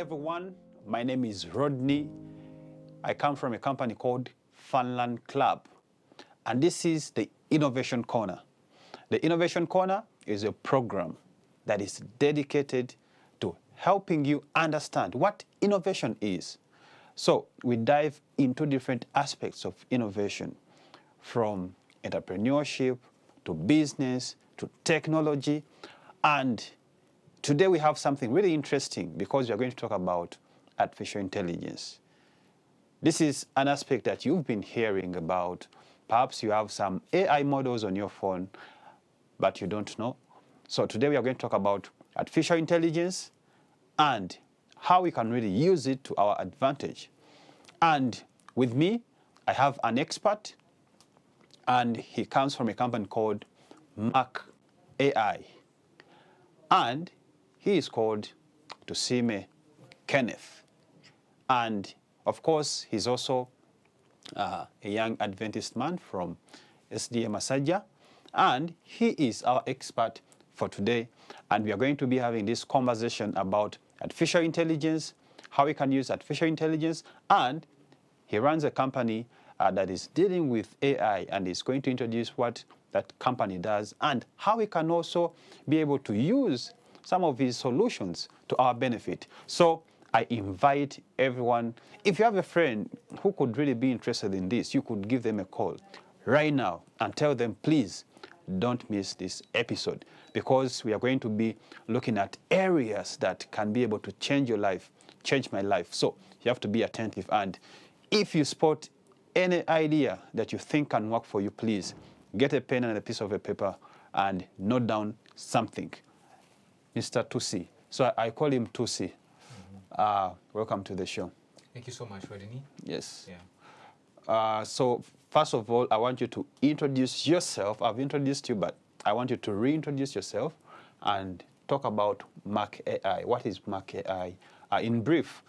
everyone, my name is Rodney. I come from a company called Funland Club, and this is the Innovation Corner. The Innovation Corner is a program that is dedicated to helping you understand what innovation is. So we dive into different aspects of innovation, from entrepreneurship to business to technology. And today we have something really interesting because we are going to talk about artificial intelligence. This is an aspect that you've been hearing about. Perhaps you have some AI models on your phone, but you don't know. So today we are going to talk about artificial intelligence and how we can really use it to our advantage. And with me, I have an expert, and he comes from a company called Mark AI. And he is called Tusime Kenneth. And of course, he's also a young Adventist man from SDA Masaja. And he is our expert for today. And we are going to be having this conversation about artificial intelligence, how we can use artificial intelligence. And he runs a company that is dealing with AI and is going to introduce what that company does and how we can also be able to use some of his solutions to our benefit. So I invite everyone, if you have a friend who could really be interested in this, you could give them a call right now and tell them, please don't miss this episode, because we are going to be looking at areas that can be able to change your life, change my life. So you have to be attentive. And if you spot any idea that you think can work for you, please get a pen and a piece of a paper and note down something. Mr. Tusi. So I call him Tusi. Welcome to the show. Thank you so much, Rodney. Yes. Yeah. So first of all, I want you to introduce yourself. I've introduced you, but I want you to reintroduce yourself and talk about Mark AI. What is Mark AI in brief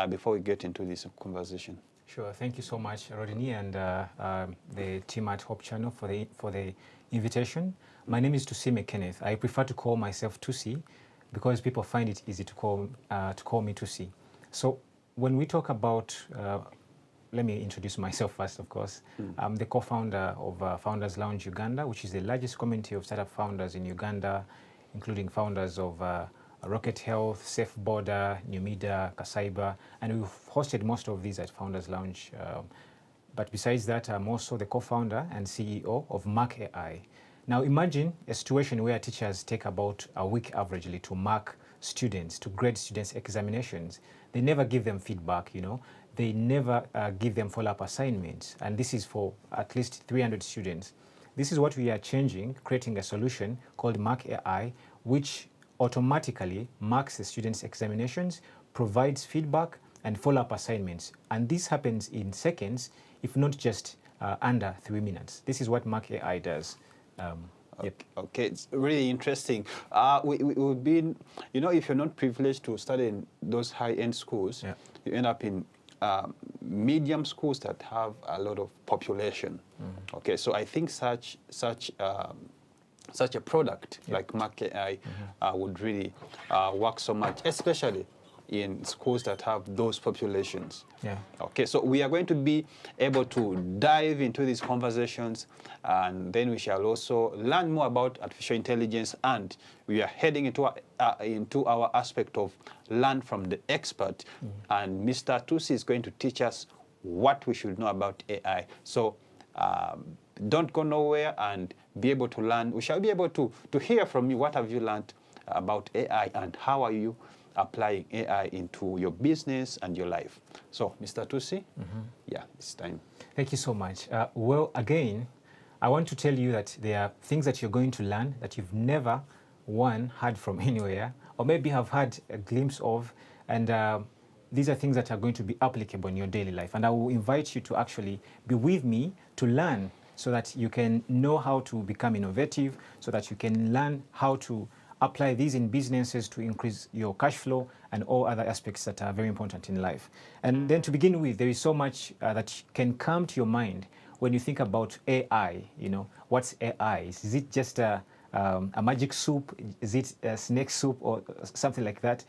before we get into this conversation? Sure. Thank you so much, Rodney, and the team at Hope Channel for the invitation. My name is Tusime Kenneth. I prefer to call myself Tusi because people find it easy to call me Tusi. So when we talk about, let me introduce myself first, of course. I'm the co-founder of Founders Lounge Uganda, which is the largest community of startup founders in Uganda, including founders of Rocket Health, Safe Border, Numida, Kasaiba, and we've hosted most of these at Founders Lounge. But besides that, I'm also the co-founder and CEO of Mark AI. Now imagine a situation where teachers take about a week averagely to mark students, to grade students' examinations. They never give them feedback, They never give them follow-up assignments. And this is for at least 300 students. This is what we are changing, creating a solution called Mark AI, which automatically marks the students' examinations, provides feedback, and follow-up assignments. And this happens in seconds, if not just under 3 minutes. This is what Mark AI does. Yep. Okay, it's really interesting. We've been, if you're not privileged to study in those high-end schools, Yeah. you end up in medium schools that have a lot of population. Okay, so I think such a product like Mark AI would really work so much, especially in schools that have those populations. Yeah. Okay, so we are going to be able to dive into these conversations, and then we shall also learn more about artificial intelligence, and we are heading into our aspect of learn from the expert, and Mr. Tusi is going to teach us what we should know about AI. So don't go nowhere and be able to learn. We shall be able to hear from you. What have you learned about AI, and how are you applying AI into your business and your life? So, Mr. Tusi, yeah, it's time. Thank you so much. Well, again, I want to tell you that there are things that you're going to learn that you've never, heard from anywhere, or maybe have had a glimpse of, and these are things that are going to be applicable in your daily life. And I will invite you to actually be with me to learn so that you can know how to become innovative, so that you can learn how to apply these in businesses to increase your cash flow and all other aspects that are very important in life. And then to begin with, there is so much that can come to your mind when you think about AI. What's AI? Is it just a magic soup? Is it a snake soup or something like that?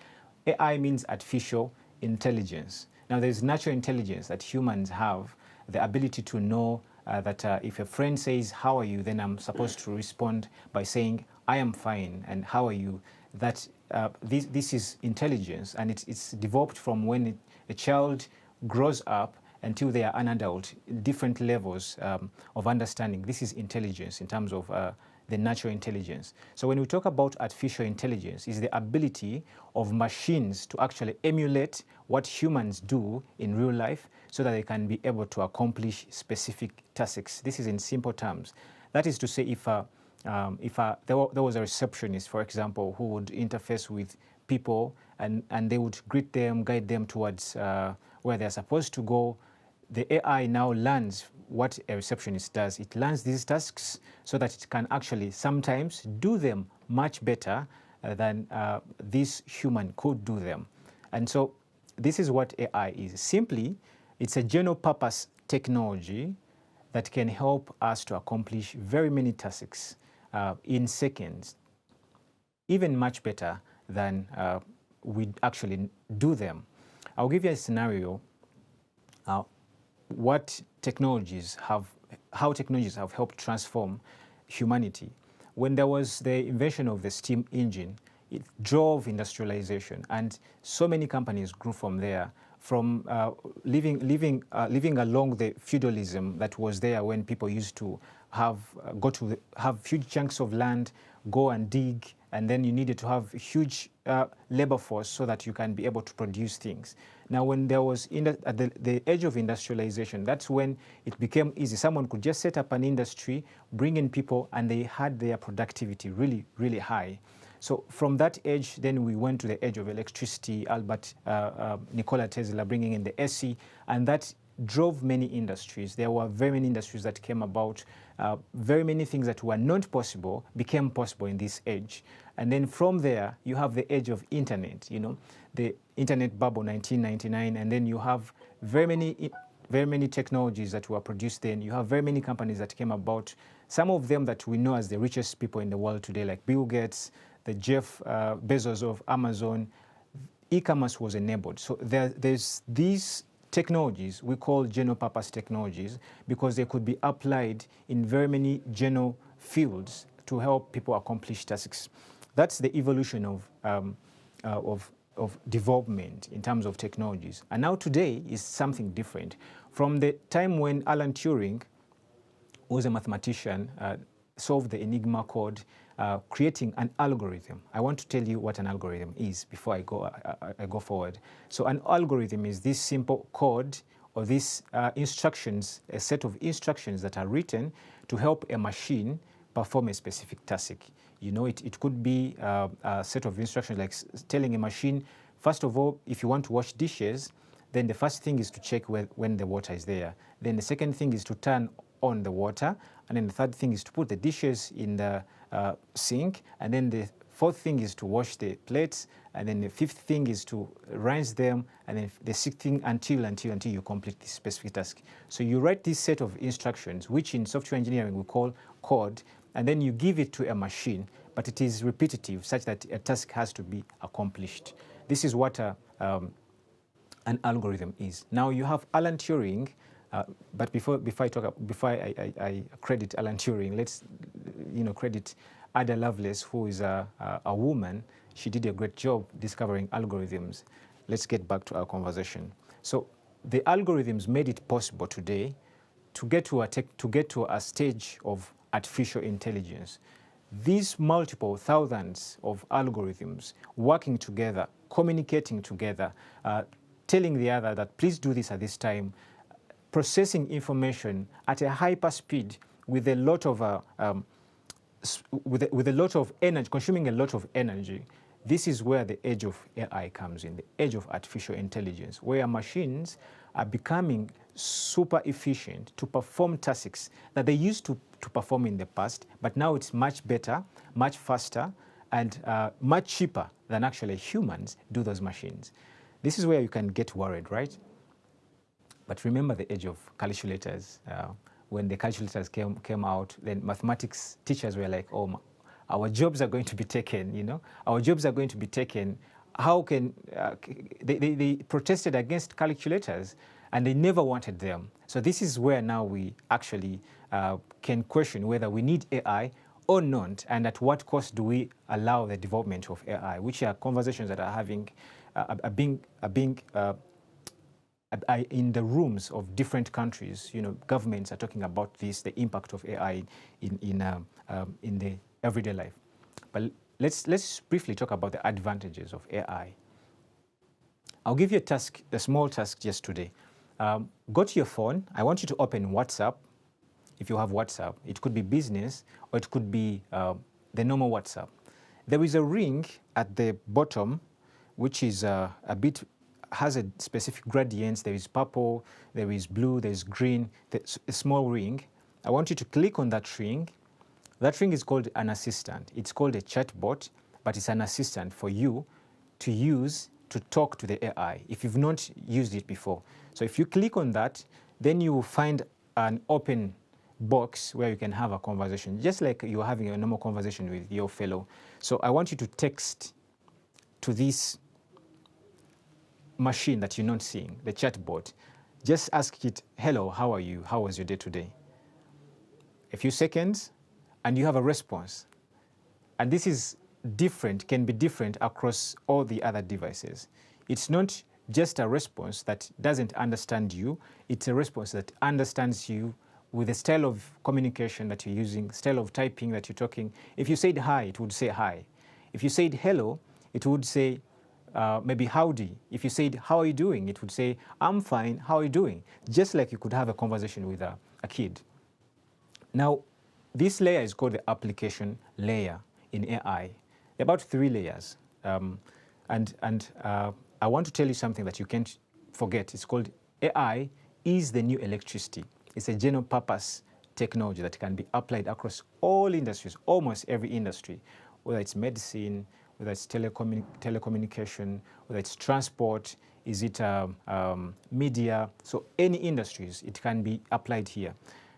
AI means artificial intelligence. Now, there's natural intelligence that humans have, the ability to know that if a friend says, "How are you?" then I'm supposed to respond by saying, "I am fine," and "How are you?" That this is intelligence, and it's developed from when a child grows up until they are an adult, different levels of understanding. This is intelligence in terms of the natural intelligence. So when we talk about artificial intelligence, it's the ability of machines to actually emulate what humans do in real life so that they can be able to accomplish specific tasks. This is in simple terms. That is to say, if there was a receptionist, for example, who would interface with people and they would greet them, guide them towards where they're supposed to go, the AI now learns what a receptionist does. It learns these tasks so that it can actually sometimes do them much better than this human could do them. And so this is what AI is. Simply, it's a general purpose technology that can help us to accomplish very many tasks in seconds, even much better than we actually do them. I'll give you a scenario. How technologies have helped transform humanity. When there was the invention of the steam engine, it drove industrialization, and so many companies grew from there, from living along the feudalism that was there when people used to have huge chunks of land, go and dig, and then you needed to have a huge labor force so that you can be able to produce things. Now, when there was at the age of industrialization, that's when it became easy. Someone could just set up an industry, bring in people, and they had their productivity really, really high. So from that age, then we went to the age of electricity, Nikola Tesla bringing in the AC, and that drove many industries. There were very many industries that came about. Very many things that were not possible became possible in this age. And then from there, you have the age of internet, the internet bubble, 1999, and then you have very many technologies that were produced then. You have very many companies that came about, some of them that we know as the richest people in the world today, like Bill Gates, the Jeff Bezos of Amazon. E-commerce was enabled. So there's these technologies we call general purpose technologies because they could be applied in very many general fields to help people accomplish tasks. That's the evolution of development in terms of technologies. And now today is something different. From the time when Alan Turing was a mathematician, solved the Enigma code, creating an algorithm. I want to tell you what an algorithm is before I go forward. So an algorithm is this simple code or these instructions, a set of instructions that are written to help a machine perform a specific task. It could be a set of instructions like telling a machine, first of all, if you want to wash dishes, then the first thing is to check when the water is there. Then the second thing is to turn on the water. And then the third thing is to put the dishes in the sink. And then the fourth thing is to wash the plates. And then the fifth thing is to rinse them. And then the sixth thing until you complete this specific task. So you write this set of instructions, which in software engineering we call code. And then you give it to a machine, but it is repetitive such that a task has to be accomplished. This is what an algorithm is. Now you have Alan Turing, but before I credit Alan Turing, let's credit Ada Lovelace, who is a woman. She did a great job discovering algorithms. Let's get back to our conversation. So the algorithms made it possible today to get to a stage of artificial intelligence. These multiple thousands of algorithms working together, communicating together, telling the other that please do this at this time, processing information at a hyper speed with a lot of energy, consuming a lot of energy. This is where the age of AI comes in, the age of artificial intelligence, where machines are becoming super efficient to perform tasks that they used to perform in the past, but now it's much better, much faster, and much cheaper than actually humans do those machines. This is where you can get worried, right? But remember the age of calculators. When the calculators came out, then mathematics teachers were like, oh, our jobs are going to be taken, Our jobs are going to be taken. how can they protested against calculators, and they never wanted them. So this is where now we actually can question whether we need AI or not, and at what cost do we allow the development of AI, which are conversations that are being in the rooms of different countries. You know, governments are talking about this, the impact of AI in the everyday life. But let's briefly talk about the advantages of AI. I'll give you a small task just today. Go to your phone. I want you to open WhatsApp. If you have WhatsApp, it could be business or it could be the normal WhatsApp. There is a ring at the bottom, which is has a specific gradients. There is purple, there is blue, there is green, a small ring. I want you to click on that ring. That ring is called an assistant. It's called a chatbot, but it's an assistant for you to use to talk to the AI if you've not used it before. So if you click on that, then you will find an open box where you can have a conversation, just like you're having a normal conversation with your fellow. So I want you to text to this machine that you're not seeing, the chatbot. Just ask it, hello, how are you? How was your day today? A few seconds, and you have a response. And this is different, can be different across all the other devices. It's not just a response that doesn't understand you, it's a response that understands you with the style of communication that you're using, style of typing that you're talking. If you said hi, it would say hi. If you said hello, it would say maybe howdy. If you said, how are you doing? It would say, I'm fine, how are you doing? Just like you could have a conversation with a kid. Now, this layer is called the application layer in AI. There are about 3 layers. I want to tell you something that you can't forget. It's called AI is the new electricity. It's a general purpose technology that can be applied across all industries, almost every industry, whether it's medicine, whether it's telecommunication, whether it's transport, is it media. So any industries, it can be applied here.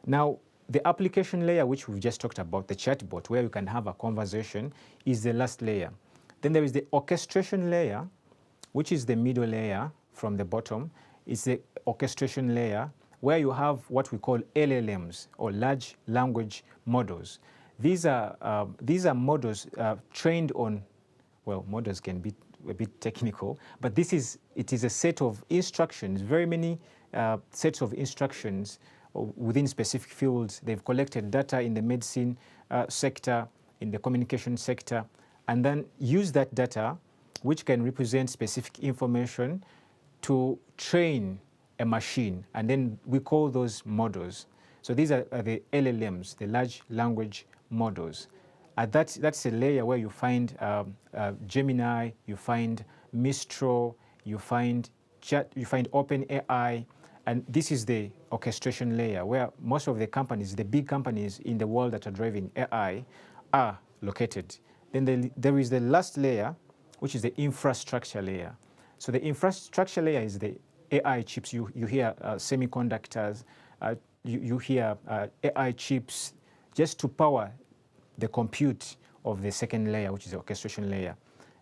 Now, the application layer, which we've just talked about, the chatbot, where you can have a conversation, is the last layer. Then there is the orchestration layer, which is the middle layer from the bottom. It's the orchestration layer where you have what we call LLMs, or large language models. These are models trained on, well, models can be a bit technical, but it is a set of instructions, very many sets of instructions within specific fields. They've collected data in the medicine sector, in the communication sector, and then use that data, which can represent specific information, to train a machine, and then we call those models. So these are the LLMs, the large language models. That's a layer where you find Gemini, you find Mistral, you find OpenAI, and this is the orchestration layer where most of the companies, the big companies in the world that are driving AI, are located. Then there is the last layer, which is the infrastructure layer. So the infrastructure layer is the AI chips. You hear semiconductors, you hear AI chips just to power the compute of the second layer, which is the orchestration layer.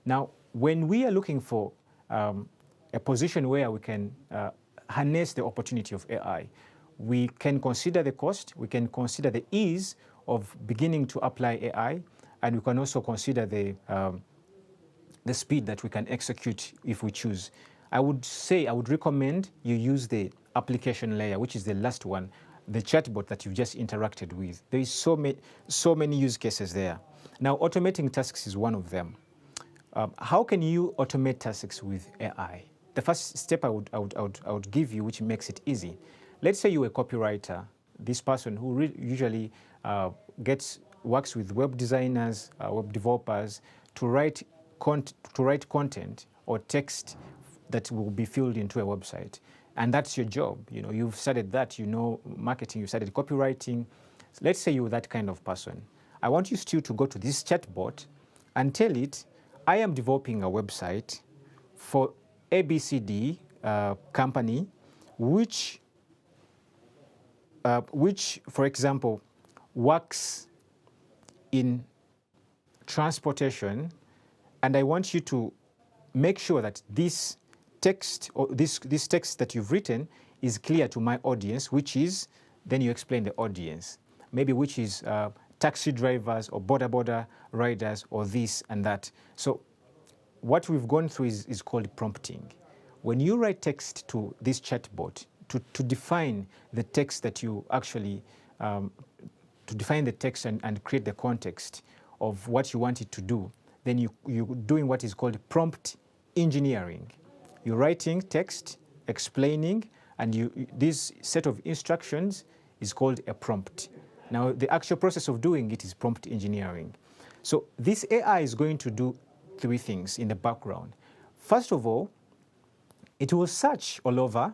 Now, when we are looking for a position where we can harness the opportunity of AI, we can consider the cost, we can consider the ease of beginning to apply AI, and we can also consider the speed that we can execute if we choose. I would recommend you use the application layer, which is the last one, the chatbot that you've just interacted with. There is so many use cases there. Now, automating tasks is one of them. How can you automate tasks with AI? The first step I would give you, which makes it easy. Let's say you're a copywriter, this person who usually works with web designers, web developers, to write content or text that will be filled into a website. And that's your job. You know, you've studied that, you know marketing, you studied copywriting. So let's say you're that kind of person. I want you still to go to this chatbot and tell it, I am developing a website for ABCD company, which, for example, works in transportation, and I want you to make sure that this text or this text that you've written is clear to my audience, which is, then you explain the audience, maybe which is taxi drivers or border riders or this and that. So what we've gone through is called prompting. When you write text to this chatbot, to define the text that you actually, to define the text and create the context of what you want it to do, then you're doing what is called prompt engineering. You're writing text, explaining, and this set of instructions is called a prompt. Now, the actual process of doing it is prompt engineering. So this AI is going to do three things in the background. First of all, it will search all over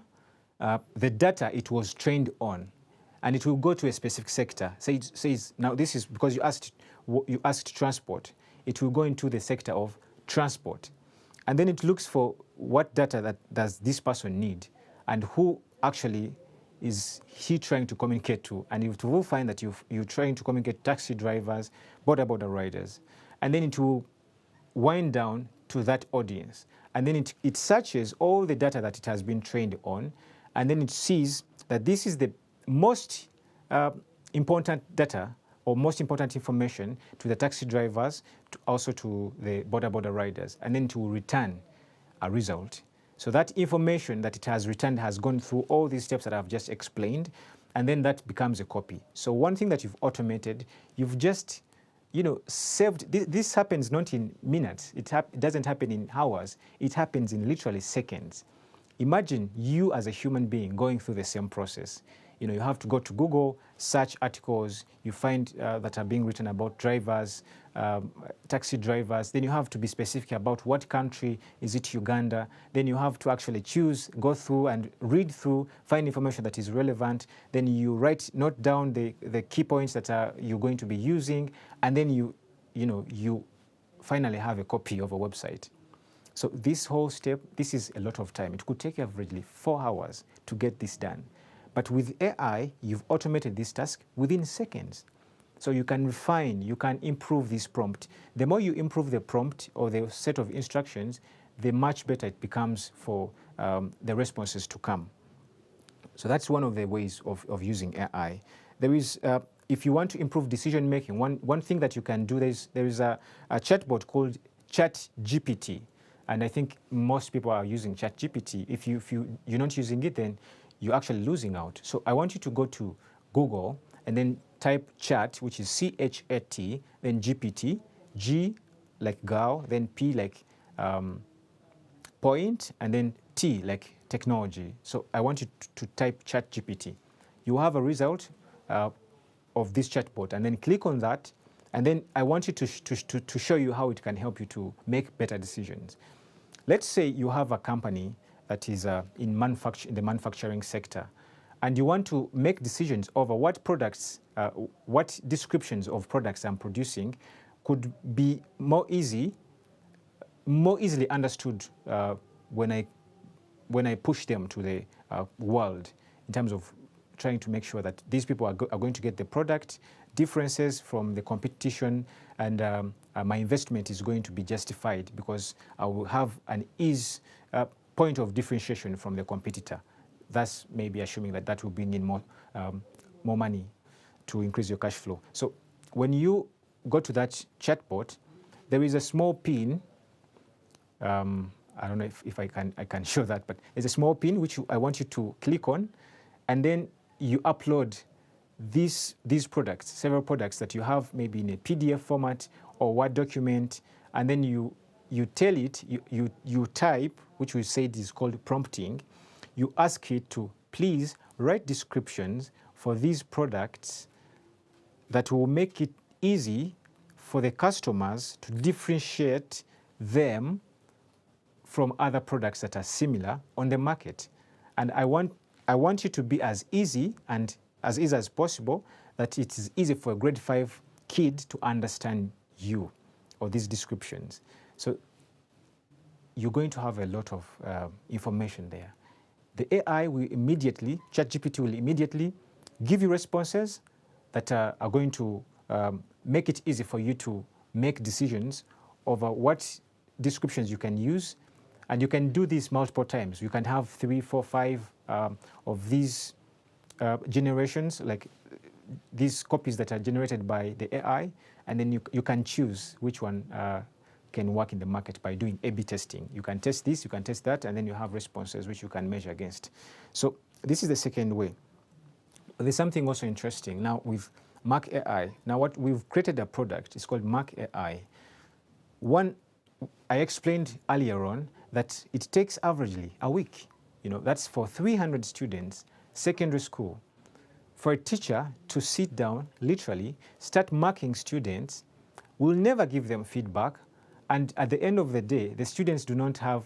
the data it was trained on, and it will go to a specific sector. Say it says, now this is because you asked transport. It will go into the sector of transport. And then it looks for what data that does this person need and who actually is he trying to communicate to. And it will find that you're trying to communicate taxi drivers, border riders. And then it will wind down to that audience. And then it searches all the data that it has been trained on. And then it sees that this is the most important data or most important information to the taxi drivers, also to the border riders, and then to return a result. So that information that it has returned has gone through all these steps that I've just explained, and then that becomes a copy. So one thing that you've automated, you've just saved. This happens not in minutes. It doesn't happen in hours. It happens in literally seconds. Imagine you as a human being going through the same process. You have to go to Google, search articles you find that are being written about drivers, taxi drivers. Then you have to be specific about what country. Is it Uganda? Then you have to actually choose, go through and read through, find information that is relevant. Then you note down the key points that you're going to be using, and then you finally have a copy of a website. So this whole step, this is a lot of time. It could take averagely 4 hours to get this done. But with AI, you've automated this task within seconds. So you can refine, you can improve this prompt. The more you improve the prompt or the set of instructions, the much better it becomes for the responses to come. So that's one of the ways of using AI. There is, if you want to improve decision making, one thing that you can do, there is a chatbot called ChatGPT. And I think most people are using ChatGPT. If you're not using it, then you're actually losing out. So I want you to go to Google and then type chat, which is CHAT, then GPT, G like girl, then P like point, and then T like technology. So I want you to type ChatGPT. You have a result of this chatbot, and then click on that, and then I want you to show you how it can help you to make better decisions. Let's say you have a company that is in the manufacturing sector, and you want to make decisions over what products, what descriptions of products I'm producing could be more easily understood when I push them to the world, in terms of trying to make sure that these people are going to get the product, differences from the competition, and my investment is going to be justified because I will have an point of differentiation from the competitor. That's maybe assuming that will bring in more money to increase your cash flow. So when you go to that chatbot, there is a small pin. I don't know if I can show that, but there's a small pin which I want you to click on, and then you upload these products, several products that you have maybe in a PDF format or Word document, and then you tell it, you type, which we said is called prompting. You ask it to please write descriptions for these products that will make it easy for the customers to differentiate them from other products that are similar on the market. And I want you to be as easy as possible, that it is easy for a grade 5 kid to understand you or these descriptions. So you're going to have a lot of information there. The AI will immediately, ChatGPT will immediately give you responses that are going to make it easy for you to make decisions over what descriptions you can use And you can do this multiple times. You can have 3, 4, 5 of these generations, like these copies that are generated by the AI, and then you can choose which one can work in the market by doing A/B testing. You can test this, you can test that, and then you have responses which you can measure against. So this is the second way. But there's something also interesting now with Mark AI. Now what we've created a product, it's called Mark AI. One, I explained earlier on that it takes averagely a week. That's for 300 students, secondary school, for a teacher to sit down, literally, start marking students. We'll never give them feedback. And at the end of the day, the students do not have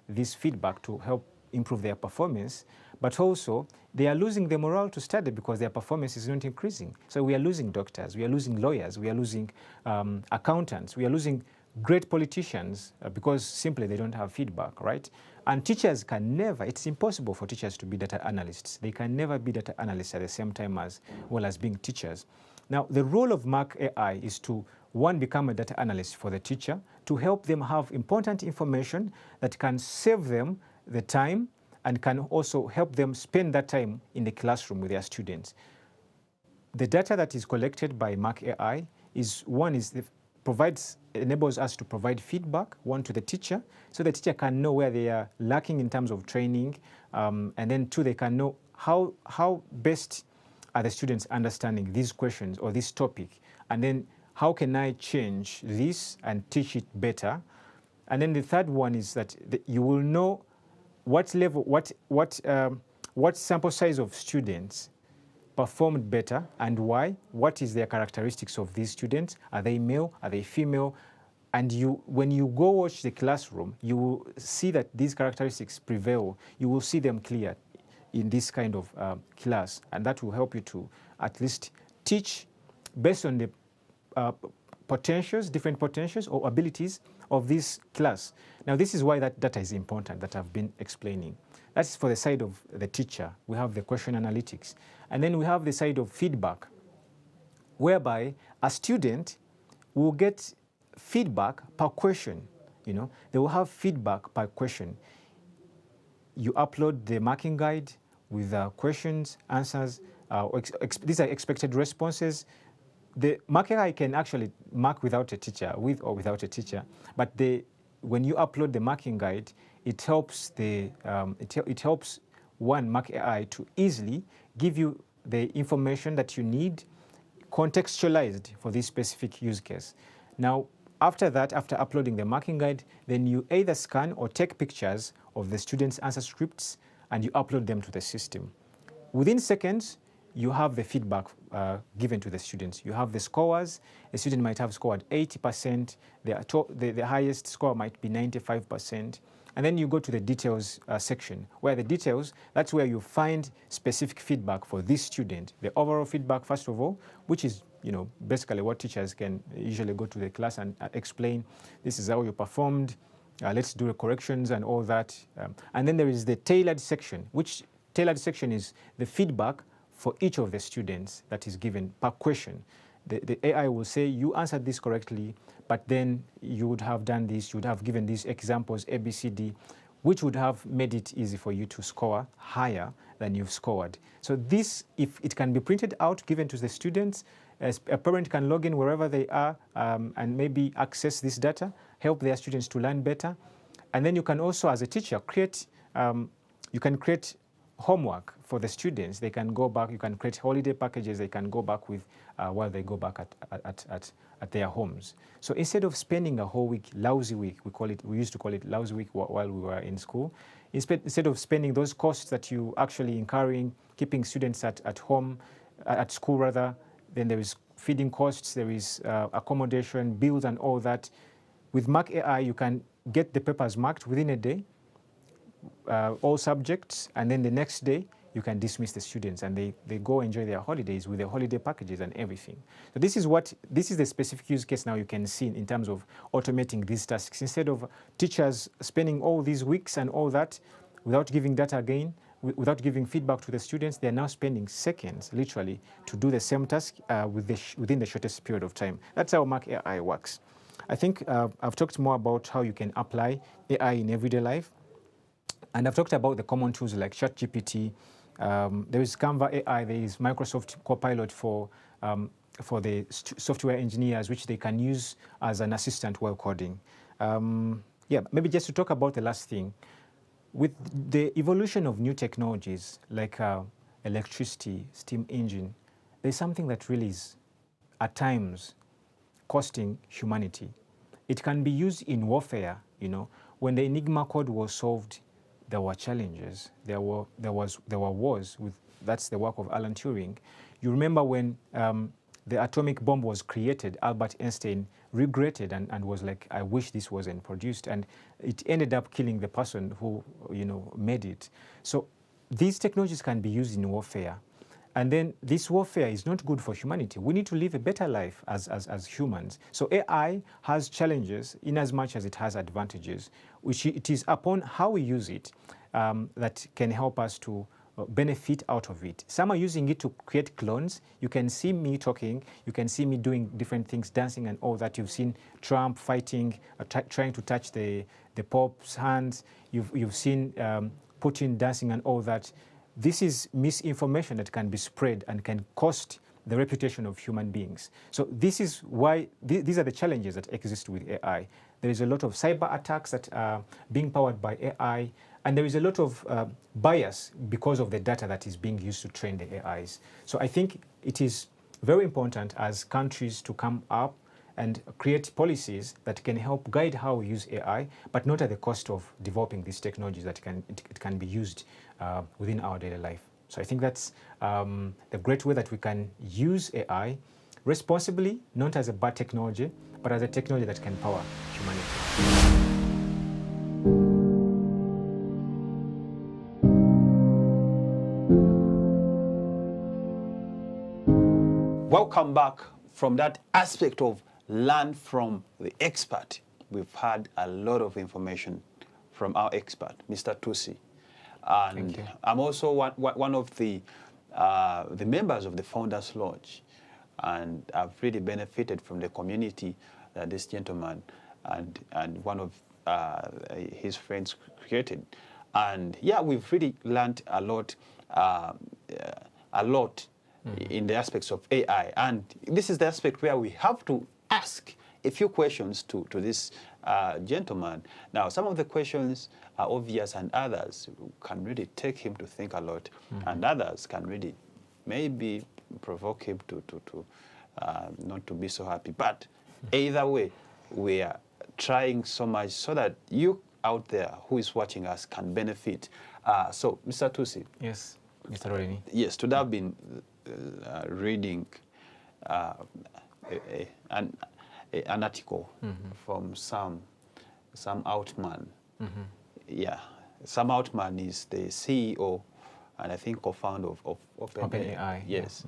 this feedback to help improve their performance, but also they are losing the morale to study because their performance is not increasing. So we are losing doctors, we are losing lawyers, we are losing accountants, we are losing great politicians because simply they don't have feedback, right? And teachers can never, it's impossible for teachers to be data analysts. They can never be data analysts at the same time as well as being teachers. Now, the role of Mark AI is to, one, become a data analyst for the teacher, to help them have important information that can save them the time and can also help them spend that time in the classroom with their students. The data that is collected by Mark AI is, one, enables us to provide feedback, one, to the teacher, so the teacher can know where they are lacking in terms of training, and then two, they can know how best are the students understanding these questions or this topic, and then how can I change this and teach it better. And then the third one is that you will know what level, what sample size of students performed better and why, what is their characteristics of these students, are they male, are they female, and when you go watch the classroom, you will see that these characteristics prevail, you will see them clear in this kind of class, and that will help you to at least teach based on the different potentials or abilities of this class. Now this is why that data is important that I've been explaining. That's for the side of the teacher. We have the question analytics. And then we have the side of feedback, whereby a student will get feedback per question. They will have feedback per question. You upload the marking guide with questions, answers. These are expected responses. The Mark AI can actually mark without a teacher, with or without a teacher. But when you upload the marking guide, it helps one, Mark AI to easily give you the information that you need contextualized for this specific use case. Now, after that, after uploading the marking guide, then you either scan or take pictures of the students' answer scripts and you upload them to the system. Within seconds, you have the feedback given to the students. You have the scores. A student might have scored 80%. The highest score might be 95%. And then you go to the details section, where the details, that's where you find specific feedback for this student. The overall feedback, first of all, which is basically what teachers can usually go to the class and explain, this is how you performed, let's do the corrections and all that. And then there is the tailored section, which tailored section is the feedback for each of the students that is given per question. The AI will say, you answered this correctly, but then you would have done this, you would have given these examples, A, B, C, D, which would have made it easy for you to score higher than you've scored. So this, if it can be printed out, given to the students, as a parent can log in wherever they are and maybe access this data, help their students to learn better. And then you can also, as a teacher, create homework for the students. They can go back, you can create holiday packages they can go back with while they go back at their homes. So instead of spending a whole week, lousy week, we used to call it lousy week while we were in school, instead of spending those costs that you actually incurring, keeping students at home, at school rather, then there is feeding costs, there is accommodation, bills and all that. With Mark AI, you can get the papers marked within a day, all subjects, and then the next day you can dismiss the students and they go enjoy their holidays with their holiday packages and everything. So this is the specific use case now you can see in terms of automating these tasks. Instead of teachers spending all these weeks and all that without giving data again, without giving feedback to the students, they're now spending seconds, literally, to do the same task within the shortest period of time. That's how Mark AI works. I think I've talked more about how you can apply AI in everyday life. And I've talked about the common tools like ChatGPT. There is Canva AI. There is Microsoft Copilot for the software engineers, which they can use as an assistant while coding. Yeah, maybe just to talk about the last thing. With the evolution of new technologies like electricity, steam engine, there's something that really is, at times, costing humanity. It can be used in warfare. You know, when the Enigma code was solved, there were challenges. There were wars. That's the work of Alan Turing. You remember when the atomic bomb was created, Albert Einstein regretted and was like, I wish this wasn't produced. And it ended up killing the person who, made it. So these technologies can be used in warfare. And then this warfare is not good for humanity. We need to live a better life as humans. So AI has challenges in as much as it has advantages, which it is upon how we use it that can help us to benefit out of it. Some are using it to create clones. You can see me talking. You can see me doing different things, dancing and all that. You've seen Trump fighting, trying to touch the Pope's hands. You've seen Putin dancing and all that. This is misinformation that can be spread and can cost the reputation of human beings. So this is why these are the challenges that exist with AI. There is a lot of cyber attacks that are being powered by AI, and there is a lot of bias because of the data that is being used to train the AIs. So I think it is very important as countries to come up and create policies that can help guide how we use AI, but not at the cost of developing these technologies that it can be used within our daily life. So I think that's the great way that we can use AI responsibly, not as a bad technology, but as a technology that can power humanity. Welcome back from that aspect of learn from the expert. We've had a lot of information from our expert, Mr. Tusi. And I'm also one of the members of the Founders Lodge, and I've really benefited from the community that this gentleman and one of his friends created. And yeah, we've really learned a lot in the aspects of AI. And this is the aspect where we have to ask a few questions to this gentleman. Now, some of the questions are obvious and others can really take him to think a lot, and others can really maybe provoke him to not to be so happy. But either way, we are trying so much so that you out there who is watching us can benefit. So, Mr. Tusi. Yes, Mr. Rodney. Yes, today I've been reading an article from Sam Altman. Yeah, Sam Altman is the CEO and I think co-founder of OpenAI. Yes,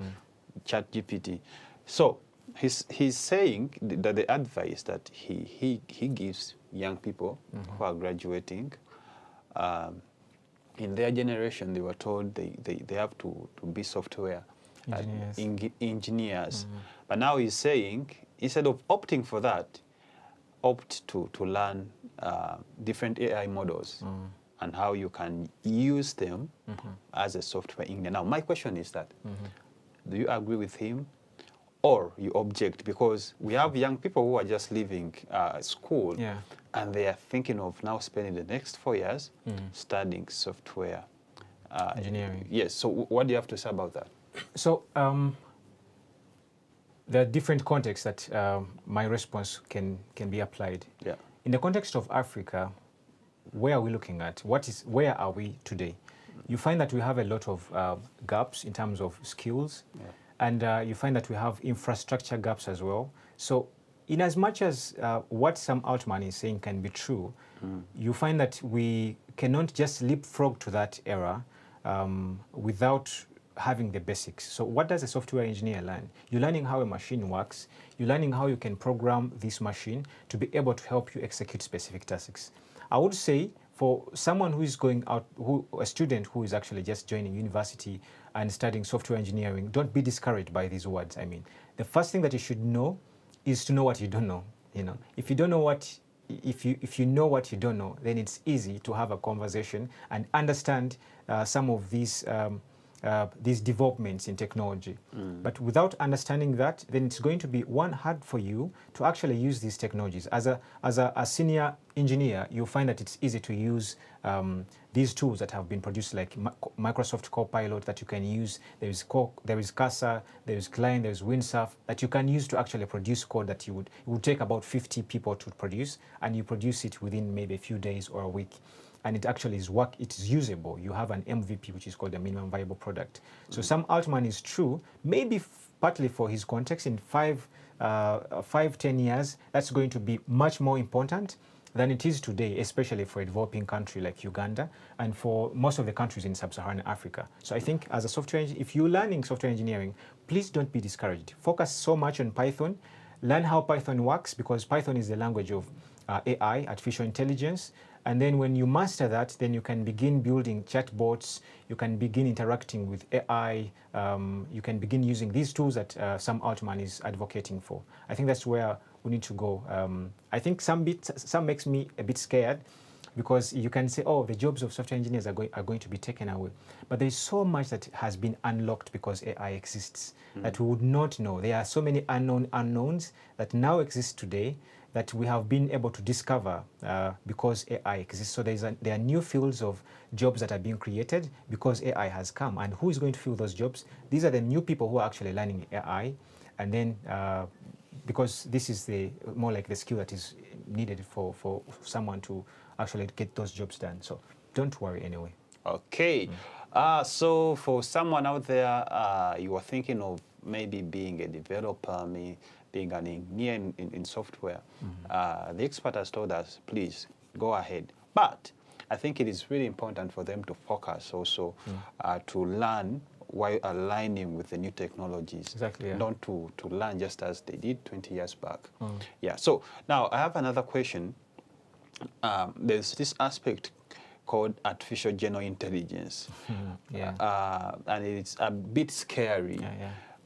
ChatGPT. So he's saying that the advice that he gives young people who are graduating, in their generation they were told they have to be software engineers. But now he's saying, instead of opting for that, opt to learn different AI models and how you can use them as a software engineer. Now, my question is that, do you agree with him or you object? Because we have young people who are just leaving school and they are thinking of now spending the next 4 years studying software engineering. Yes, so what do you have to say about that? So there are different contexts that my response can be applied. Yeah. In the context of Africa, where are we looking at? Where are we today? You find that we have a lot of gaps in terms of skills, and you find that we have infrastructure gaps as well. So in as much as what Sam Altman is saying can be true, you find that we cannot just leapfrog to that era without having the basics. So what does a software engineer learn? You're learning how a machine works. You're learning how you can program this machine to be able to help you execute specific tasks. I would say for someone who is going out, a student who is actually just joining university and studying software engineering, don't be discouraged by these words. I mean, the first thing that you should know is to know what you don't know. You know, if you don't know what, if you know what you don't know, then it's easy to have a conversation and understand some of these developments in technology. But without understanding that, then it's going to be hard for you to actually use these technologies. As a senior engineer, you'll find that it's easy to use these tools that have been produced, like Microsoft Copilot, that you can use. There is Casa, there is Klein, there is Windsurf, that you can use to actually produce code that it would take about 50 people to produce, and you produce it within maybe a few days or a week. And it actually it is usable. You have an MVP, which is called the minimum viable product. So Sam Altman is true, maybe partly for his context. In 5-10 years, that's going to be much more important than it is today, especially for a developing country like Uganda and for most of the countries in sub-Saharan Africa. So I think as a software engineer, if you're learning software engineering, please don't be discouraged. Focus so much on Python. Learn how Python works, because Python is the language of AI, artificial intelligence. And then when you master that, then you can begin building chatbots, you can begin interacting with AI, you can begin using these tools that Sam Altman is advocating for. I think that's where we need to go. I think some makes me a bit scared, because you can say, oh, the jobs of software engineers are going to be taken away. But there's so much that has been unlocked because AI exists that we would not know. There are so many unknowns that now exist today that we have been able to discover because AI exists. So there are new fields of jobs that are being created because AI has come. And who is going to fill those jobs? These are the new people who are actually learning AI. And then because this is more like the skill that is needed for someone to actually get those jobs done. So don't worry anyway. Okay. So for someone out there, you are thinking of maybe being a developer, being an engineer in software, the expert has told us, please go ahead. But I think it is really important for them to focus also to learn while aligning with the new technologies. Exactly. Yeah. Not to learn just as they did 20 years back. Yeah. So now I have another question. There's this aspect called artificial general intelligence. And it's a bit scary.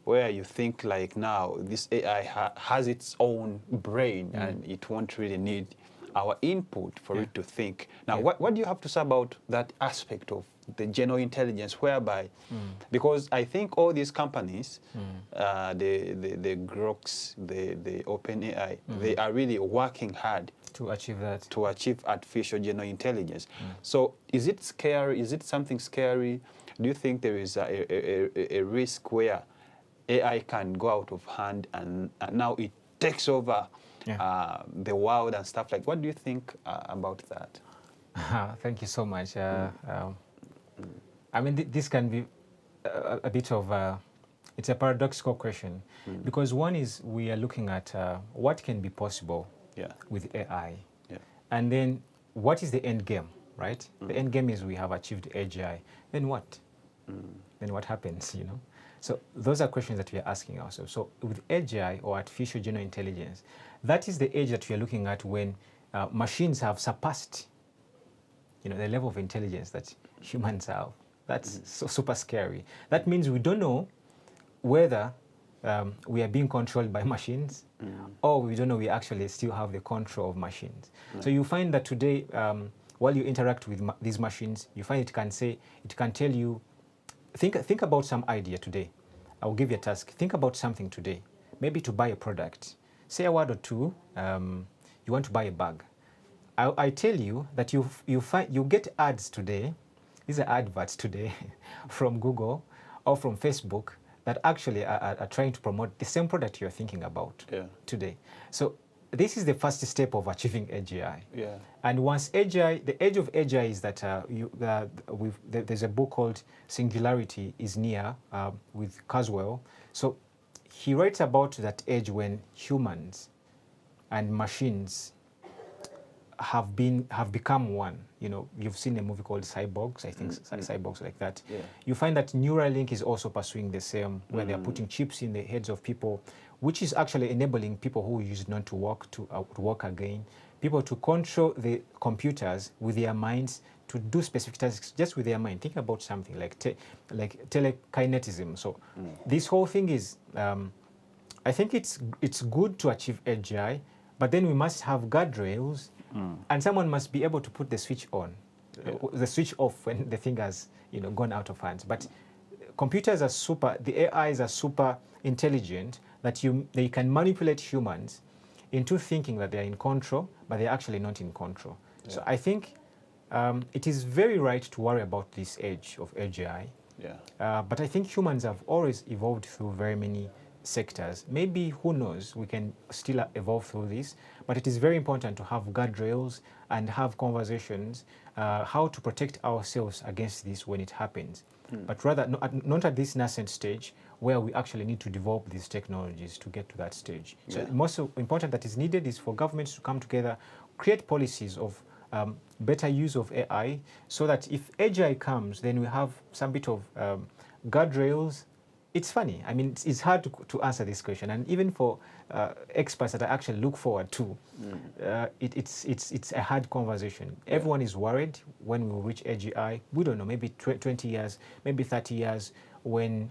Where you think like now this AI has its own brain and it won't really need our input for it to think. Now, what do you have to say about that aspect of the general intelligence, whereby, because I think all these companies, the Groks, the OpenAI, they are really working hard to achieve that. To achieve artificial general intelligence. So is it scary? Is it something scary? Do you think there is a risk where AI can go out of hand and now it takes over the world and stuff like? What do you think about that? Thank you so much. I mean, this can be a bit of it's a paradoxical question, because one is we are looking at what can be possible with AI, and then what is the end game, right? The end game is we have achieved AGI. Then what? Then what happens? You know. So those are questions that we are asking ourselves. So with AGI, or artificial general intelligence, that is the age that we are looking at when machines have surpassed, the level of intelligence that humans have. That's so super scary. That means we don't know whether we are being controlled by machines, or we don't know we actually still have the control of machines. So you find that today, while you interact with these machines, you find it can tell you, think about some idea today. I'll give you a task. Think about something today, maybe to buy a product. Say a word or two. You want to buy a bag. I tell you that you get ads today. These are adverts today from Google or from Facebook that actually are trying to promote the same product you're thinking about today. So this is the first step of achieving AGI. And once AGI, the age of AGI is that there's a book called Singularity is Near with Caswell. So he writes about that age when humans and machines have become one. You've seen a movie called Cyborgs, I think, Cyborgs like that. You find that Neuralink is also pursuing the same, where they're putting chips in the heads of people, which is actually enabling people who used not to work to work again, people to control the computers with their minds, to do specific tasks just with their mind. Think about something like telekinetism. So this whole thing is, I think it's good to achieve AGI, But then we must have guardrails, and someone must be able to put the switch on, the switch off when the thing has gone out of hands. But computers are the AIs are super intelligent that they can manipulate humans into thinking that they're in control, but they're actually not in control. Yeah. So I think it is very right to worry about this age of AGI. Yeah. But I think humans have always evolved through very many sectors. Maybe, who knows, we can still evolve through this, but it is very important to have guardrails and have conversations how to protect ourselves against this when it happens. But rather not at this nascent stage where we actually need to develop these technologies to get to that stage. So the most important that is needed is for governments to come together, create policies of better use of AI, so that if AGI comes, then we have some bit of guardrails. It's funny. I mean, it's hard to answer this question, and even for experts that I actually look forward to, it's a hard conversation. Yeah. Everyone is worried when we reach AGI. We don't know, maybe 20 years, maybe 30 years, when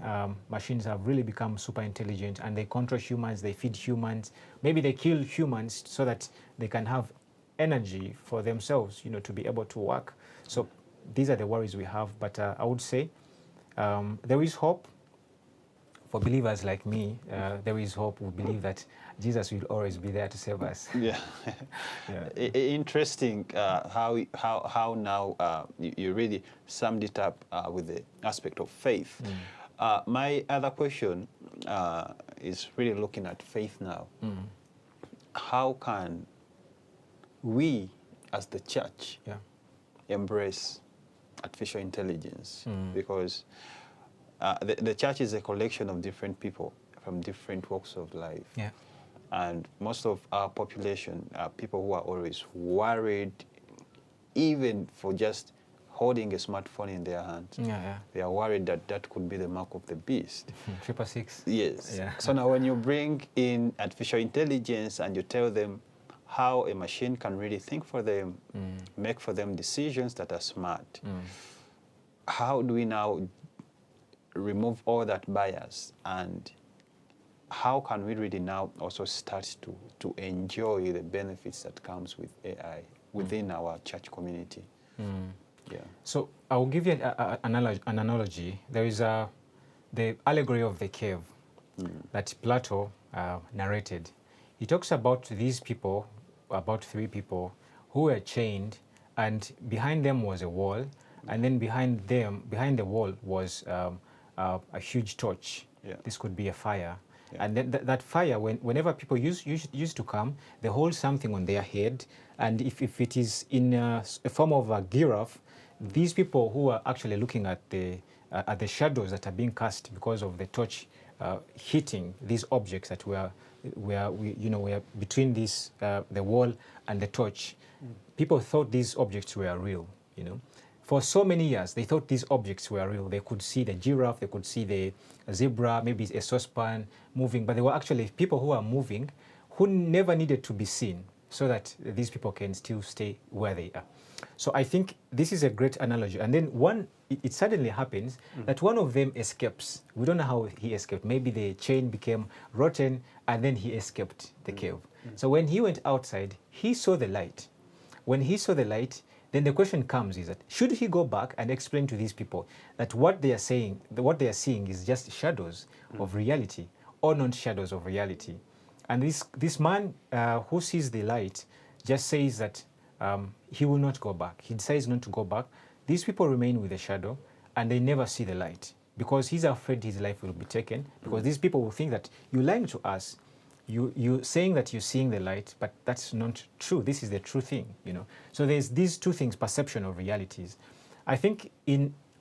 machines have really become super intelligent and they control humans, they feed humans, maybe they kill humans so that they can have energy for themselves, to be able to work. So these are the worries we have. But I would say there is hope. For believers like me, there is hope. We believe that Jesus will always be there to save us. Yeah, interesting how now you really summed it up with the aspect of faith. My other question is really looking at faith now. How can we, as the church, embrace artificial intelligence? Because the church is a collection of different people from different walks of life. Yeah. And most of our population are people who are always worried, even for just holding a smartphone in their hands. They are worried that that could be the mark of the beast. 666. Yes. Yeah. So now when you bring in artificial intelligence and you tell them how a machine can really think for them, make for them decisions that are smart, how do we now remove all that bias, and how can we really now also start to enjoy the benefits that comes with AI within our church community? Yeah. So I will give you an analogy. There is the allegory of the cave that Plato narrated. He talks about these people, about 3 people who were chained, and behind them was a wall, and then behind the wall was a huge torch. Yeah. This could be a fire. Yeah. And then that fire, whenever people used to come, they hold something on their head, and if it is in a form of a giraffe, these people who are actually looking at the shadows that are being cast because of the torch hitting these objects that were between this the wall and the torch, people thought these objects were real. For so many years, they thought these objects were real. They could see the giraffe, they could see the zebra, maybe a saucepan moving, but they were actually people who are moving, who never needed to be seen, so that these people can still stay where they are. So I think this is a great analogy. And then it suddenly happens that one of them escapes. We don't know how he escaped. Maybe the chain became rotten, and then he escaped the cave. So when he went outside, he saw the light. When he saw the light, then the question comes is that should he go back and explain to these people that what they are seeing is just shadows of reality, or not shadows of reality? And this man who sees the light just says that he will not go back. He decides not to go back. These people remain with the shadow, and they never see the light because he's afraid his life will be taken, because these people will think that you're lying to us. You're saying that you're seeing the light, but that's not true. This is the true thing, So there's these 2 things, perception of realities. I think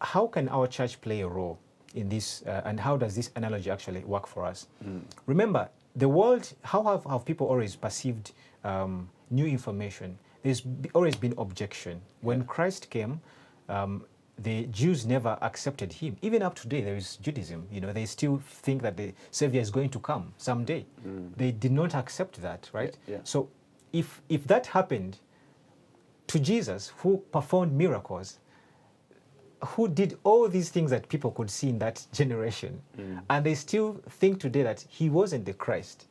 how can our church play a role in this, and how does this analogy actually work for us? Remember, the world, how have people always perceived new information? There's always been objection. When Christ came, the Jews never accepted him. Even up to today, there is Judaism. They still think that the Savior is going to come someday. They did not accept that, right? Yeah. So if that happened to Jesus, who performed miracles, who did all these things that people could see in that generation, and they still think today that he wasn't the Christ,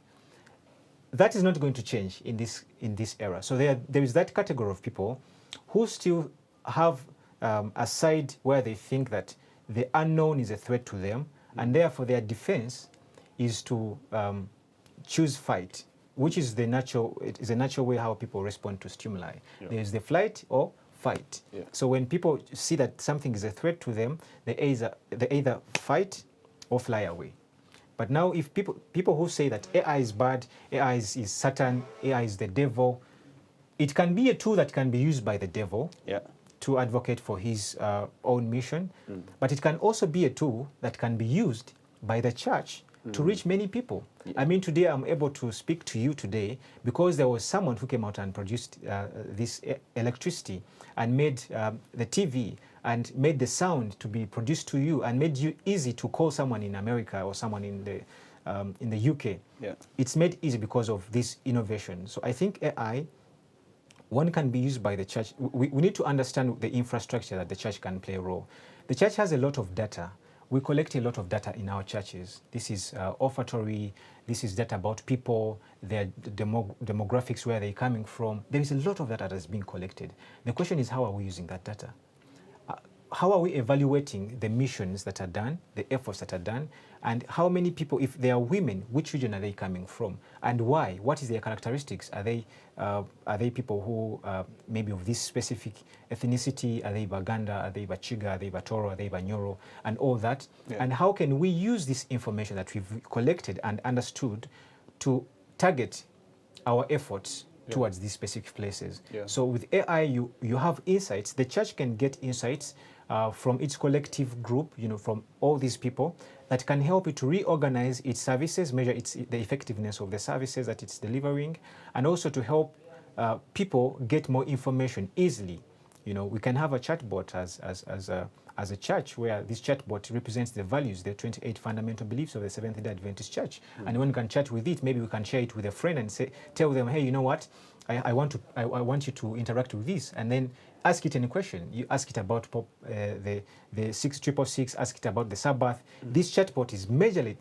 that is not going to change in this era. So there is that category of people who still have a side where they think that the unknown is a threat to them, and therefore their defense is to choose fight, which is a natural way how people respond to stimuli. Yeah. There is the flight or fight. Yeah. So when people see that something is a threat to them, they either fight or fly away. But now if people who say that AI is bad, AI is Satan, AI is the devil, it can be a tool that can be used by the devil to advocate for his own mission, but it can also be a tool that can be used by the church to reach many people. Yeah. I mean, today I'm able to speak to you today because there was someone who came out and produced this electricity and made the TV and made the sound to be produced to you and made you easy to call someone in America or someone in the UK. Yeah. It's made easy because of this innovation. So I think AI, one, can be used by the church. We need to understand the infrastructure that the church can play a role. The church has a lot of data. We collect a lot of data in our churches. This is olfactory, this is data about people, their demographics, where they're coming from. There is a lot of data that is being collected. The question is, how are we using that data? How are we evaluating the missions that are done, the efforts that are done, and how many people, if they are women, which region are they coming from, and why? What is their characteristics? Are they people who maybe of this specific ethnicity? Are they Baganda? Are they Bachiga? Are they Batoro? Are they Banyoro? And all that. Yeah. And how can we use this information that we've collected and understood to target our efforts towards these specific places? Yeah. So with AI, you have insights. The church can get insights from its collective group, from all these people, that can help it to reorganize its services, measure the effectiveness of the services that it's delivering, and also to help people get more information easily. We can have a chatbot as a church, where this chatbot represents the values, the 28 fundamental beliefs of the Seventh-day Adventist Church. And one can chat with it. Maybe we can share it with a friend and tell them, hey, you know what? I want you to interact with this, and then ask it any question. You ask it about the 6666, ask it about the Sabbath. This chatbot is majorly,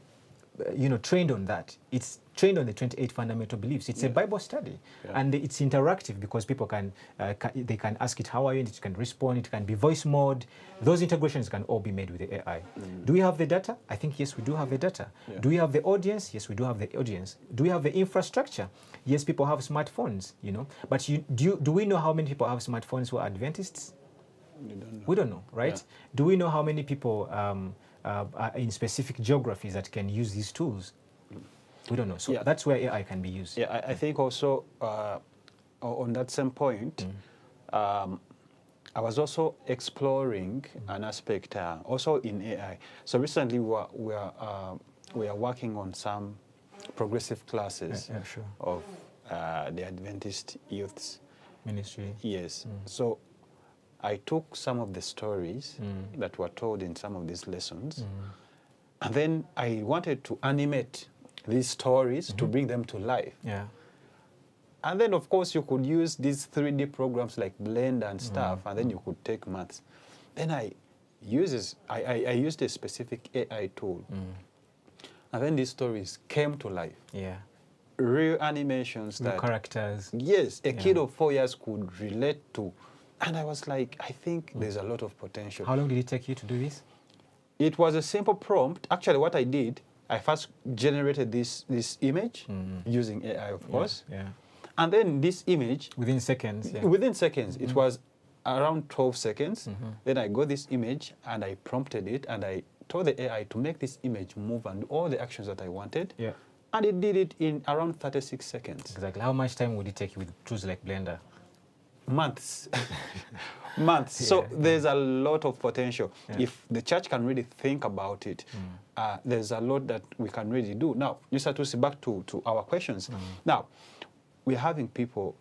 trained on that. It's trained on the 28 fundamental beliefs. It's a Bible study, and it's interactive because people they can ask it, how are you? And it can respond. It can be voice mode. Those integrations can all be made with the AI. Do we have the data? I think yes, we do have the data. Yeah. Do we have the audience? Yes, we do have the audience. Do we have the infrastructure? Yes, people have smartphones. But do we know how many people have smartphones who are Adventists? We don't know, right? Yeah. Do we know how many people in specific geographies that can use these tools? We don't know. So that's where AI can be used. Yeah, I think also on that same point, I was also exploring an aspect also in AI. So recently we are working on some progressive classes of the Adventist Youth Ministry. Yes. So I took some of the stories that were told in some of these lessons, and then I wanted to animate these stories to bring them to life. Yeah. And then, of course, you could use these 3D programs like Blend and stuff, and then you could take maths. Then I used a specific AI tool, and then these stories came to life. Yeah. Real animations. Real characters. Yes, a kid of 4 years could relate to. And I was like, I think there's a lot of potential. How long did it take you to do this? It was a simple prompt. Actually, what I did, I first generated this image using AI, of course. Yeah. And then this image... Within seconds. Yeah. Within seconds. It was around 12 seconds. Then I got this image and I prompted it and I told the AI to make this image move and do all the actions that I wanted. Yeah. And it did it in around 36 seconds. Exactly. How much time would it take you with tools like Blender? Months. Months. Yeah. So there's a lot of potential. Yeah. If the church can really think about it, there's a lot that we can really do. Now, Mr. Tusi, back to our questions. Now, we're having people,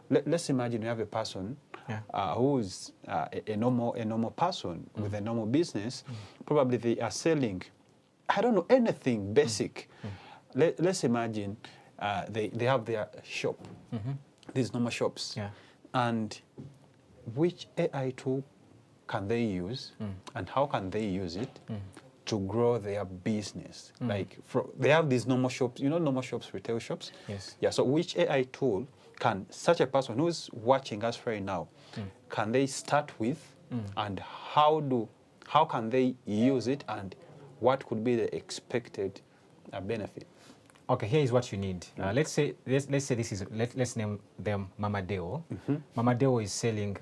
let's imagine you have a person who's a normal person with a normal business. Probably they are selling, I don't know, anything basic. Let's imagine they have their shop. These normal shops. Yeah. And which AI tool can they use and how can they use it to grow their business. Like they have these normal shops, normal shops, retail shops. Yes. Yeah. So which AI tool can such a person who's watching us right now, can they start with, and how can they use it, and what could be the expected benefit? Okay, here is what you need. Let's say this is let's name them Mama Deo. Mama Deo is selling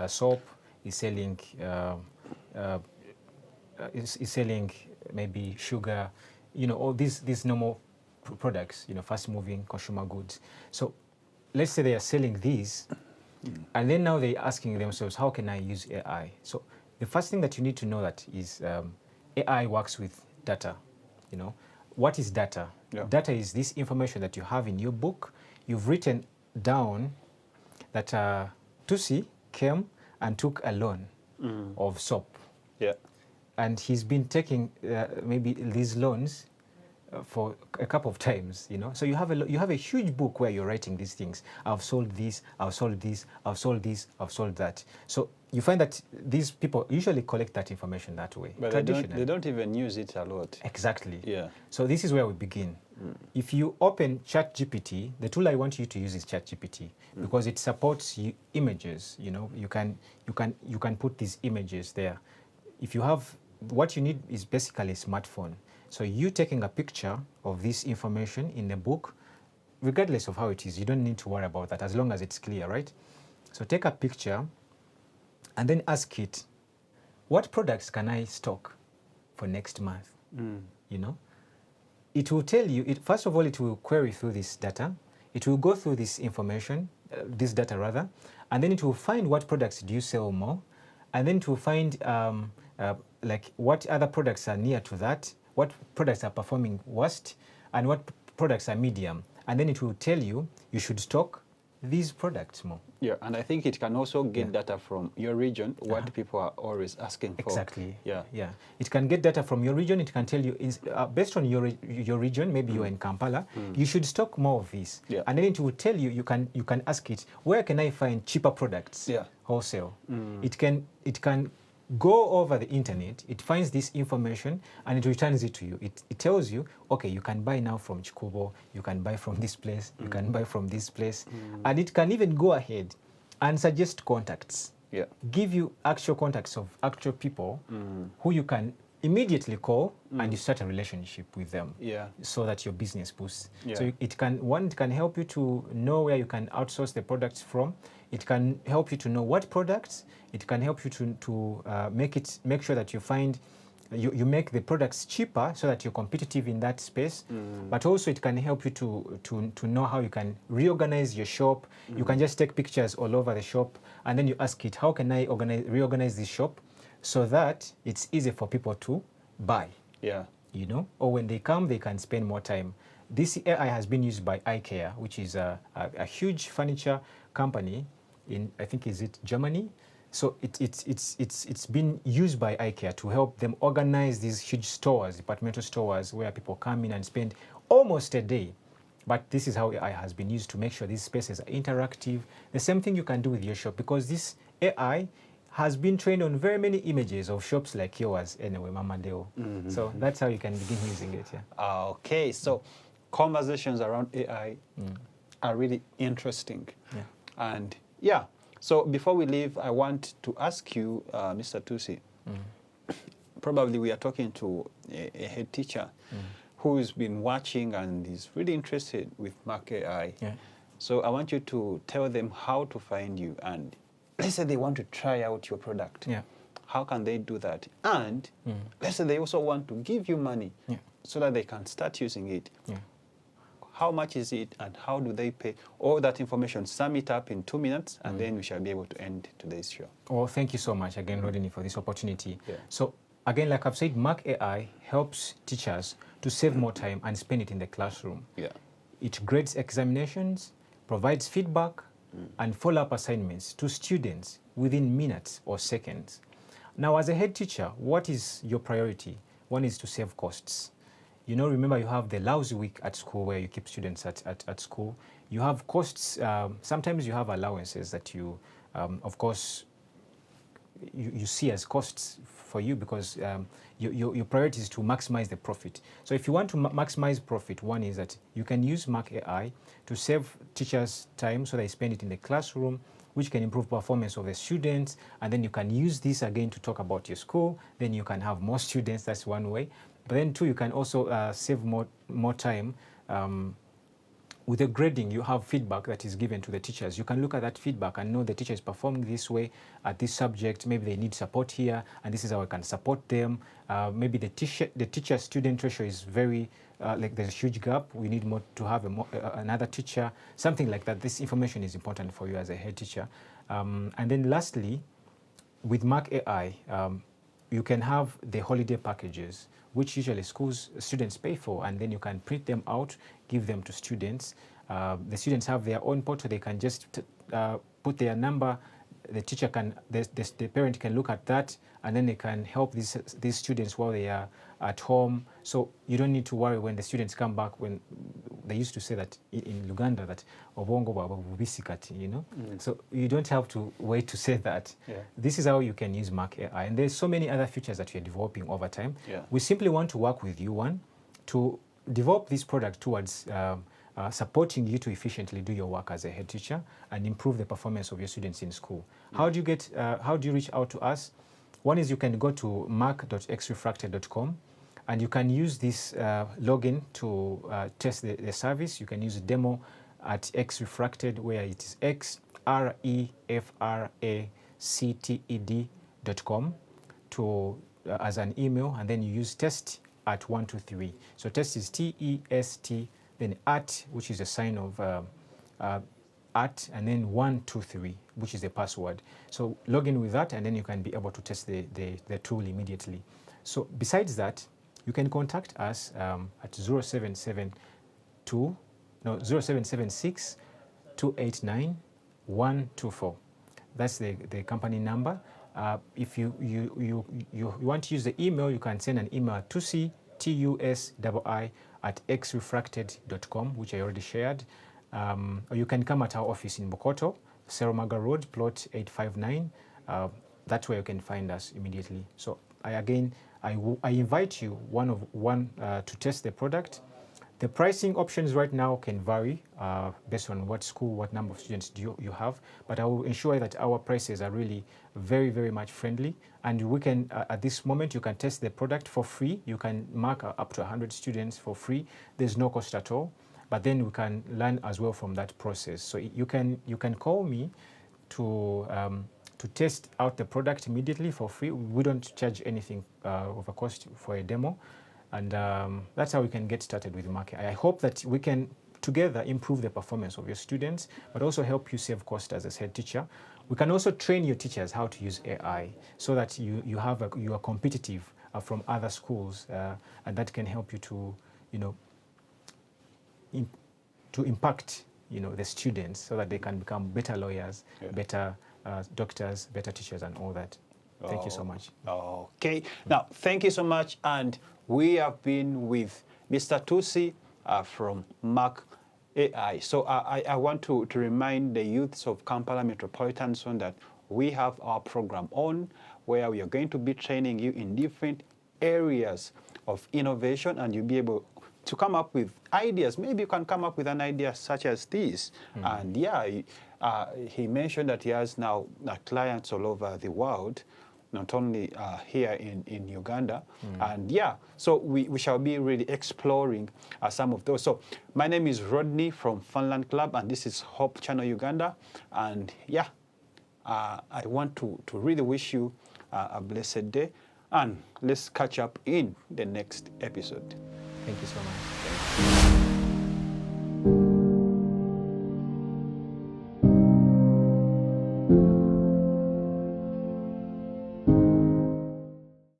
soap. Is selling is selling maybe sugar. All these normal products. Fast moving consumer goods. So let's say they are selling these, and then now they're asking themselves, how can I use AI? So the first thing that you need to know that is AI works with data. What is data? Yeah. Data is this information that you have in your book. You've written down that Tusi came and took a loan of soap. Yeah. And he's been taking maybe these loans for a couple of times, So you have a huge book where you're writing these things. I've sold this, I've sold this, I've sold this, I've sold that. So you find that these people usually collect that information that way. But they don't even use it a lot. Exactly. Yeah. So this is where we begin. If you open ChatGPT, the tool I want you to use is ChatGPT because it supports images. You can put these images there. If you have, what you need is basically a smartphone. So you taking a picture of this information in the book, regardless of how it is, you don't need to worry about that as long as it's clear, right? So take a picture and then ask it, what products can I stock for next month? It will tell you, first of all, it will query through this data. It will go through this information, this data rather, and then it will find what products do you sell more, and then it will find like what other products are near to that, what products are performing worst, and what products are medium. And then it will tell you should stock these products more. Yeah, and I think it can also get data from your region, what people are always asking for. Exactly. Yeah. Yeah. It can get data from your region. It can tell you, based on your region, maybe you're in Kampala, you should stock more of this. Yeah. And then it will tell you, you can ask it, where can I find cheaper products? Yeah. Wholesale. It can go over the internet, it finds this information, and it returns it to you. It tells you, okay, you can buy now from Chikubo, you can buy from this place, you can buy from this place. And it can even go ahead and suggest contacts. Yeah. Give you actual contacts of actual people who you can immediately call and you start a relationship with them. Yeah. So that your business boosts. Yeah. So it can help you to know where you can outsource the products from. It can help you to know what products. It can help you to make sure that you find you make the products cheaper so that you're competitive in that space. But also it can help you to know how you can reorganize your shop. You can just take pictures all over the shop and then you ask it, how can I reorganize this shop so that it's easy for people to buy? Yeah. Or when they come, they can spend more time. This AI has been used by IKEA, which is a huge furniture company in, I think, is it Germany? So it's been used by IKEA to help them organize these huge stores, departmental stores, where people come in and spend almost a day. But this is how AI has been used to make sure these spaces are interactive. The same thing you can do with your shop, because this AI has been trained on very many images of shops like yours anyway, Mama Deo. So that's how you can begin using it. Yeah. Okay, so conversations around AI are really interesting. Yeah. And yeah, so before we leave, I want to ask you, Mr. Tusi, probably we are talking to a head teacher who's been watching and is really interested with Mac AI. Yeah. So I want you to tell them how to find you, and let's say they want to try out your product. Yeah. How can they do that? And let's say they also want to give you money so that they can start using it. Yeah. How much is it and how do they pay? All that information, sum it up in 2 minutes, and then we shall be able to end today's show. Well, thank you so much again, Rodney, for this opportunity. Yeah. So again, like I've said, Mac AI helps teachers to save more time and spend it in the classroom. Yeah. It grades examinations, provides feedback, and follow-up assignments to students within minutes or seconds. Now, as a head teacher, what is your priority? One is to save costs. Remember you have the lousy week at school where you keep students at school. You have costs. Sometimes you have allowances that you, of course, you see as costs for you because your priority is to maximize the profit. So if you want to maximize profit, one is that you can use Mark AI to save teachers time so they spend it in the classroom, which can improve performance of the students, and then you can use this again to talk about your school. Then you can have more students. That's one way. But then two, you can also save more time. With the grading, you have feedback that is given to the teachers. You can look at that feedback and know the teacher is performing this way at this subject. Maybe they need support here, and this is how I can support them. Maybe the teacher-student ratio is very, like there's a huge gap. We need more to have another teacher, something like that. This information is important for you as a head teacher. And then lastly, with Mark AI, you can have the holiday packages, which usually students pay for, and then you can print them out, give them to students. The students have their own portal. They can just put their number. The teacher can, the parent can look at that, and then they can help these students while they are at home. So you don't need to worry when the students come back. When they used to say that in Uganda that obongo baba bubisikati, you know. So you don't have to wait to say that. Yeah. This is how you can use Mark AI, and there's so many other features that we are developing over time. Yeah. We simply want to work with you, to develop this product towards supporting you to efficiently do your work as a head teacher and improve the performance of your students in school. How do you reach out to us? One is you can go to mark.xrefracted.com, and you can use this login to test the service. You can use a demo at xrefracted, where it is xrefracted.com as an email, and then you use test at 123. So test is TEST, then at, which is a sign of at, and then 123, which is the password. So log in with that, and then you can be able to test the tool immediately. So besides that, you can contact us at 0776 289 124. That's the company number. If you want to use the email, you can send an email at @xrefracted.com, which I already shared. Or you can come at our office in Bokoto, Seromaga Road, plot 859. That's where you can find us immediately. So I invite you to test the product. The pricing options right now can vary based on what school, what number of students you have, but I will ensure that our prices are really very, very much friendly. And we can, at this moment, you can test the product for free. You can mark up to 100 students for free. There's no cost at all, but then we can learn as well from that process. So you can call me to test out the product immediately for free. We don't charge anything of a cost for a demo. And that's how we can get started with Mark AI. I hope that we can together improve the performance of your students, but also help you save cost as a head teacher. We can also train your teachers how to use AI so that you are competitive from other schools, and that can help you to impact the students so that they can become better lawyers, better doctors, better teachers, and all that. Thank you so much. Okay. Now, thank you so much. And we have been with Mr. Tusi from Mark AI. So I want to remind the youths of Kampala Metropolitan Zone that we have our program on where we are going to be training you in different areas of innovation, and you'll be able to come up with ideas. Maybe you can come up with an idea such as this. And he mentioned that he has now clients all over the world, not only here in Uganda. And so we shall be really exploring some of those. So my name is Rodney from Funland Club, and this is Hope Channel Uganda. And I want to really wish you a blessed day, and let's catch up in the next episode. Thank you so much.